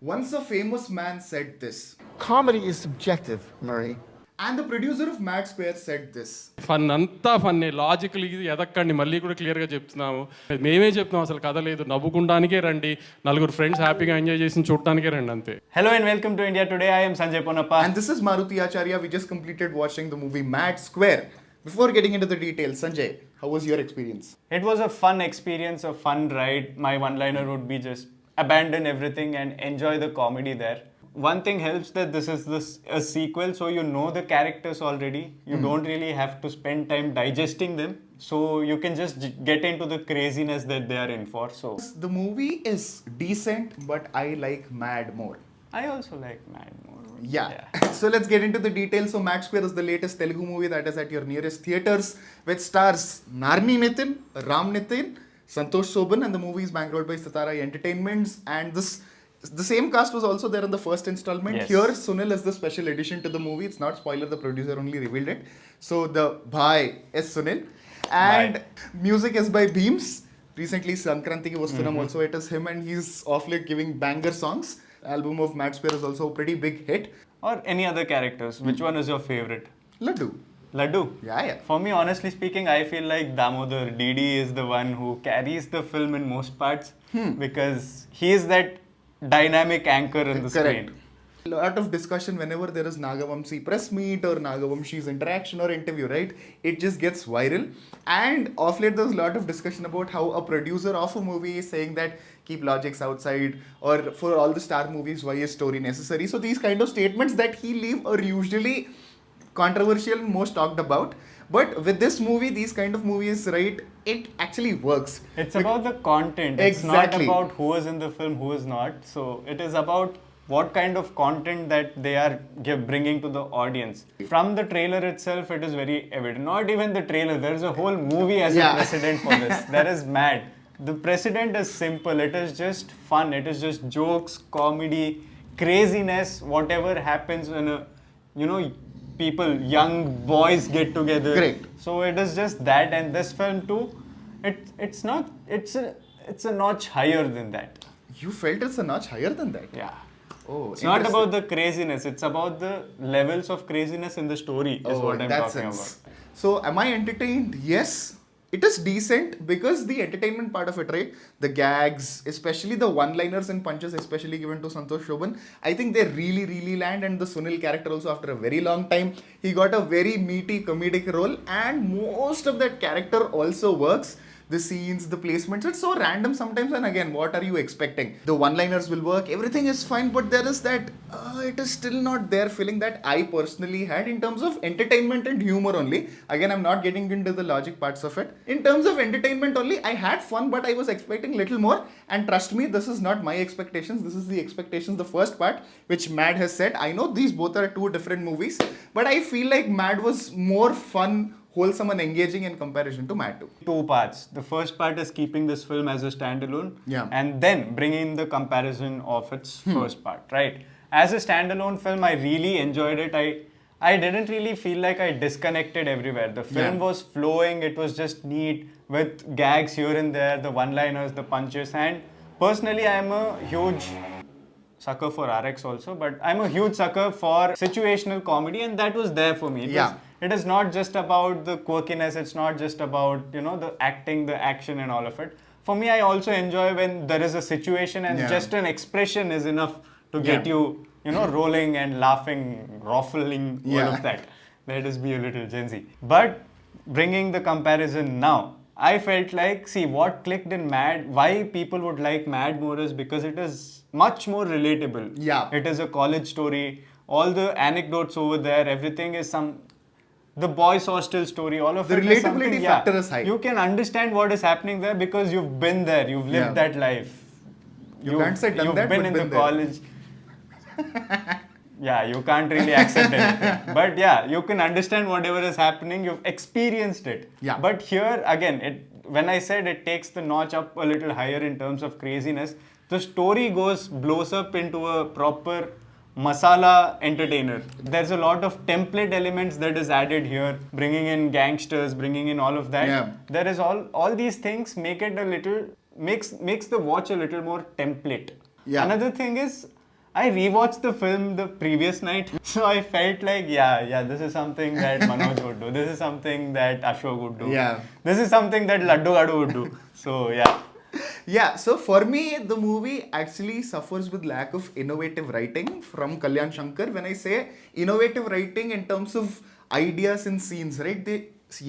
Once a famous man said this, Comedy is subjective, Murray. and the producer of Mad Square said this. Fun అంతా ఫన్నే logical ఎదక్కండి మళ్ళీ కూడా క్లియర్గా చెప్తున్నాము. మేమే చెప్తున్నాం అసలు కథ లేదు, నవ్వుకుంటానికే రండి, నలుగురు ఫ్రెండ్స్ హ్యాపీగా ఎంజాయ్ చేసి చూడటానికే రండి అంతే. Hello and welcome to India Today. I am Sanjay Ponappa. And this is Maruti Acharya. We just completed watching the movie Mad Square. Before getting into the details, Sanjay, how was your experience? It was a fun experience, a fun ride. My one-liner would be just abandon everything and enjoy the comedy there. One thing helps that this is a sequel, so you know the characters already. You don't really have to spend time digesting them. So you can just get into the craziness that they are in for. So The movie is decent, but I like Mad more. I also like Mad more. Yeah. So let's get into the details. So Mad Square is the latest Telugu movie that is at your nearest theatres, which stars Narne Nithiin, Nithiin, Sangeeth Shobhan, and the movie is bankrolled by Sitara Entertainments. And the same cast was also there in the first installment. Yes. Here, Sunil is the special addition to the movie. It's not spoiler, the producer only revealed it. So the bhai is Sunil. And music is by Bheems. Recently, Sankranti ki Vastunam also, it is him, and he's off late giving banger songs. Album of Mad Square is also a pretty big hit. Or any other characters. Which one is your favorite? Laddu. Laddu. Yeah. For me, honestly speaking, I feel like Damodar Didi is the one who carries the film in most parts because he is that dynamic anchor in the Correct. screen. A lot of discussion whenever there is Naga Vamsi press meet or Naga Vamsi's interaction or interview, right? It just gets viral. And off late, there's a lot of discussion about how a producer of a movie is saying that keep logics outside, or for all the star movies, why is story necessary? So these kind of statements that he leave are usually controversial and most talked about. But with this movie, these kind of movies, right, it actually works. It's about the content. It's Exactly. not about who is in the film, who is not. So it is about what kind of content that they are bringing to the audience. From the trailer itself, it is very evident. Not even the trailer. There is a whole movie as Yeah. a precedent for this. That is mad. The precedent is simple. It is just fun. It is just jokes, comedy, craziness, whatever happens when people, young boys get together. Correct. So it is just that, and this film too. It's a notch higher than that. You felt it's a notch higher than that. Yeah. Oh, It's not about the craziness. It's about the levels of craziness in the story. Is what I'm that talking sense. about. So, am I entertained? Yes. It is decent because the entertainment part of it, right? The gags, especially the one-liners and punches, especially given to Sangeeth Shobhan, I think they really, really land. And the Sunil character also, after a very long time, he got a very meaty comedic role, and most of that character also works. The scenes, the placements, it's so random sometimes, and again, what are you expecting? The one-liners will work, everything is fine, but there is that, it is still not there feeling that I personally had in terms of entertainment and humor only. Again, I'm not getting into the logic parts of it. In terms of entertainment only, I had fun, but I was expecting little more, and trust me, this is not my expectations, this is the expectations, the first part, which Mad has said. I know these both are two different movies, but I feel like Mad was more fun, wholesome and engaging in comparison to Mad 2. Two parts. The first part is keeping this film as a standalone, Yeah. and then bringing the comparison of its first part. Right. As a standalone film, I really enjoyed it. I didn't really feel like I disconnected everywhere. The film Yeah. was flowing. It was just neat with gags here and there, the one-liners, the punches, and personally, I am a huge sucker for RX also, but I'm a huge sucker for situational comedy, and that was there for me. It is not just about the quirkiness, it's not just about, the acting, the action and all of it. For me, I also enjoy when there is a situation and just an expression is enough to get you, rolling and laughing, ruffling, all of that. Let us be a little Gen Z. But bringing the comparison now, I felt like, see, what clicked in Mad, why people would like Mad more is because it is much more relatable. Yeah. It is a college story. All the anecdotes over there, everything is the boys' hostel story, all of The it is relatability something, factor is high. You can understand what is happening there because you've been there, you've lived Yeah. that life. You can't say done you've that, been but in been the there. college. Yeah, you can't really accept anything. But yeah, you can understand whatever is happening, you've experienced it. Yeah. But here, again, when I said it takes the notch up a little higher in terms of craziness, the story blows up into a proper masala entertainer. There's a lot of template elements that is added here, bringing in gangsters, bringing in all of that. Yeah. There is all these things make it a little, makes the watch a little more template. Yeah. Another thing is, I rewatched the film the previous night, so I felt like, yeah, this is something that Manoj would do. This is something that Ashok would do. Yeah. This is something that Laddu Gadu would do. So yeah. Yeah, so for me, the movie actually suffers with lack of innovative writing from Kalyan Shankar. When I say innovative writing in terms of ideas and scenes, right?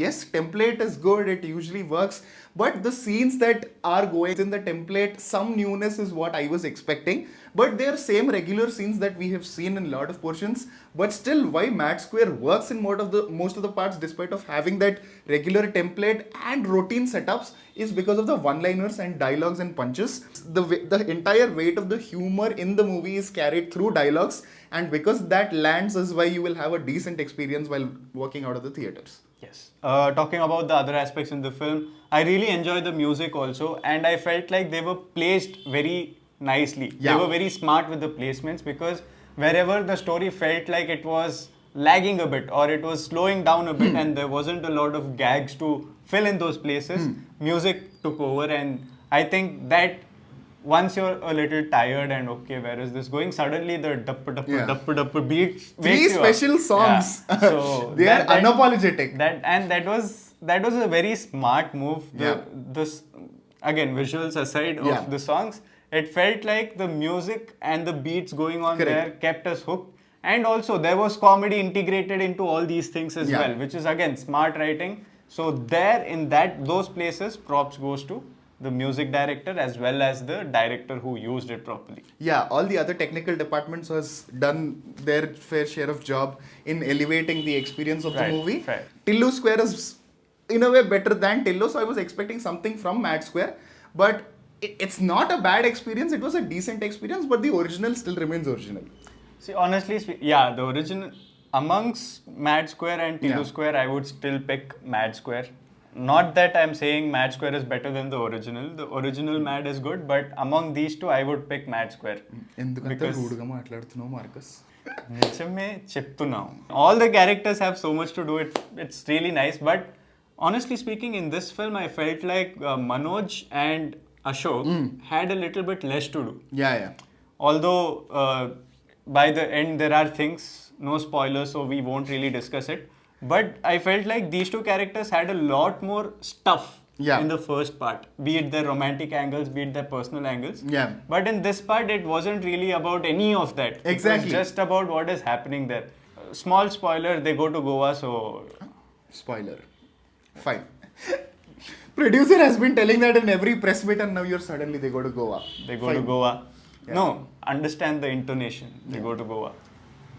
Yes, template is good, it usually works, but the scenes that are going in the template, some newness is what I was expecting. But they are same regular scenes that we have seen in a lot of portions. But still, why Mad Square works in most of the parts, despite of having that regular template and routine setups, is because of the one-liners and dialogues and punches. The entire weight of the humor in the movie is carried through dialogues, and because that lands is why you will have a decent experience while walking out of the theaters. Yes. Talking about the other aspects in the film, I really enjoyed the music also, and I felt like they were placed very nicely. Yeah. They were very smart with the placements, because wherever the story felt like it was lagging a bit or it was slowing down a bit and there wasn't a lot of gags to fill in those places, music took over. And I think that once you're a little tired and okay, where is this going? Suddenly the dup beat Three wakes you up. special songs. Yeah. So They are unapologetic. that was a very smart move. Yeah. This again, visuals aside Yeah. of the songs, it felt like the music and the beats going on Correct. there kept us hooked. And also there was comedy integrated into all these things as Yeah. well, which is again smart writing. So there in those places, props goes to the music director as well as the director who used it properly. Yeah, all the other technical departments has done their fair share of job in elevating the experience of the Right, movie. fair. Tillu Square is in a way better than Tillu, so I was expecting something from Mad Square, but it's not a bad experience. It was a decent experience, but the original still remains original. See, honestly, the original amongst Mad Square and Tillu Yeah. Square, I would still pick Mad Square. Not that I'm saying Mad Square is better than the original. The original Mad is good, but among these two, I would pick Mad Square. ఎందుకంటే Because- రూడ్గా మాట్లాడుతున్నావు Marcus. నిజమే చెప్తున్నాం. All the characters have so much to do. It's really nice. But honestly speaking, in this film, I felt like Manoj and Ashok had a little bit less to do. Yeah. Although by the end there are things, no spoilers, so we won't really discuss it. But I felt like these two characters had a lot more stuff Yeah. in the first part, be it their romantic angles, be it their personal angles. Yeah. But in this part, it wasn't really about any of that. Exactly. It was just about what is happening there. Small spoiler, they go to Goa, so Spoiler. Fine. Producer has been telling that in every press meet, and now you're suddenly they go to Goa. they go to Fine. Goa. Yeah. No, understand the intonation. They go to Goa.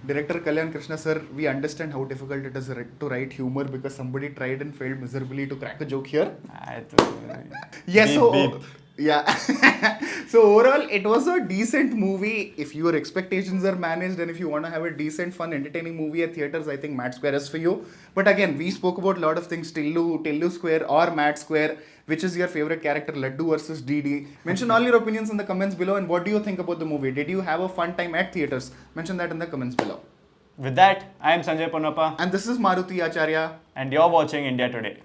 Director Kalyan Krishna sir, we understand how difficult it is to write humor because somebody tried and failed miserably to crack a joke here. Yes, Beep, so beep. yeah. So overall, it was a decent movie. If your expectations are managed and if you want to have a decent, fun, entertaining movie at theaters, I think Mad Square is for you. But again, we spoke about a lot of things: Tillu Square or Mad Square. Which is your favorite character, Laddu versus DD? Mention all your opinions in the comments below. And what do you think about the movie? Did you have a fun time at theaters? Mention that in the comments below. With that, I am Sanjay Ponnappa, And this is Maruti Acharya. and you're watching India Today.